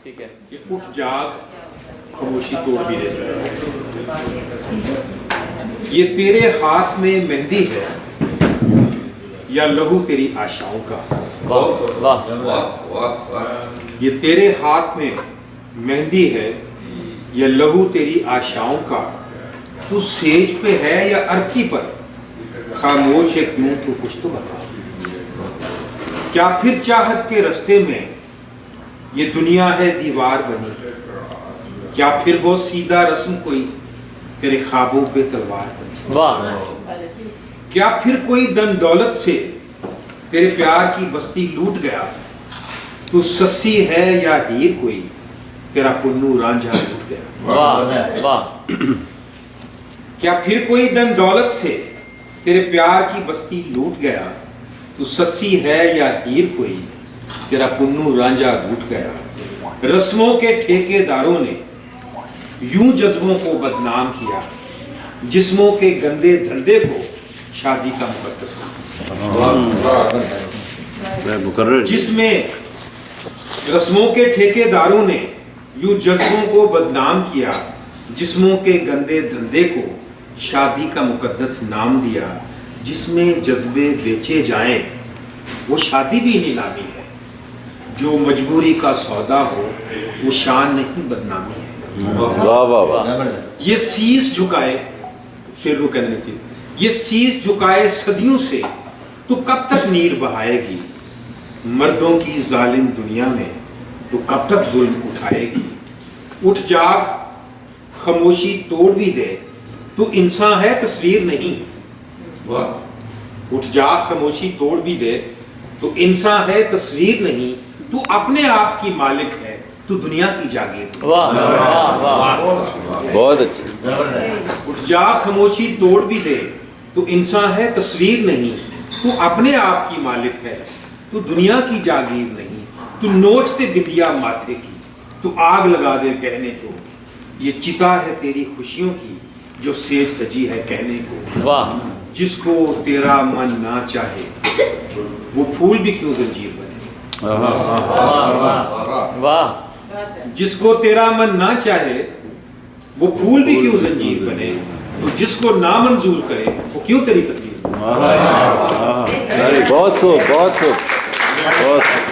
ٹھیک ہے کہ اٹھ جاگ خاموشی توڑ بھی دے سکتا یہ تیرے ہاتھ میں مہندی ہے یا لہو تیری آشاؤں کا. واہ واہ یہ تیرے ہاتھ میں مہندی ہے یا لہو تیری آشاؤں کا. تو سیج پہ ہے یا ارتھی پر خاموش ہے کیوں تو کچھ تو بتا. کیا پھر چاہت کے رستے میں یہ دنیا ہے دیوار بنی. کیا پھر وہ سیدھا رسم کوئی تیرے خوابوں پہ تلوار بنی. واہ کیا پھر کوئی دن دولت سے تیرے پیار کی بستی لوٹ گیا. تو سسی ہے یا ہیر کوئی تیرا پنو رانجھا لوٹ گیا. واہ واہ کیا پھر کوئی دن دولت سے تیرے پیار کی بستی لوٹ گیا. تو سسی ہے یا ہیر کوئی تیرا پنو رانجھا لوٹ گیا. رسموں کے ٹھیکے داروں نے یوں جذبوں کو بدنام کیا. جسموں کے گندے دھندے کو شادی کا مقدس نام. جس میں رسموں کے ٹھیکے داروں نے یوں جذبوں کو بدنام کیا. جسموں کے گندے دھندے کو شادی کا مقدس نام دیا. جس میں جذبے بیچے جائیں وہ شادی بھی نیلامی ہے. جو مجبوری کا سودا ہو وہ شان نہیں بدنامی ہے. یہ سیس جھکائے شیر رو کہنے سے یہ سیس جھکائے صدیوں سے تو کب تک نیر بہائے گی. مردوں کی ظالم دنیا میں تو کب تک ظلم اٹھائے گی. اٹھ جاگ خاموشی توڑ بھی دے تو انسان ہے تصویر نہیں. اٹھ جاگ خاموشی توڑ بھی دے تو انسان ہے تصویر نہیں. تو اپنے آپ کی مالک ہے تو دنیا کی جاگیر. واہ واہ بہت اچھا. اٹھ جاگ خاموشی توڑ بھی دے تو انسان ہے تصویر نہیں. تو اپنے آپ کی مالک ہے تو دنیا کی جاگیر نہیں. تو نوچتے بندیا ماتھے کی تو آگ لگا دے کہنے کو. یہ چتا ہے تیری خوشیوں کی جو سیج سجی ہے کہنے کو. واہ جس کو تیرا من نہ چاہے وہ پھول بھی کیوں زنجیر بنے. واہ جس کو تیرا من نہ چاہے وہ پھول بھی کیوں زنجیر بنے. تو جس کو نامنظور کرے وہ کیوں تیری تقدیر. بہت خوب بہت خوب بہت خوب.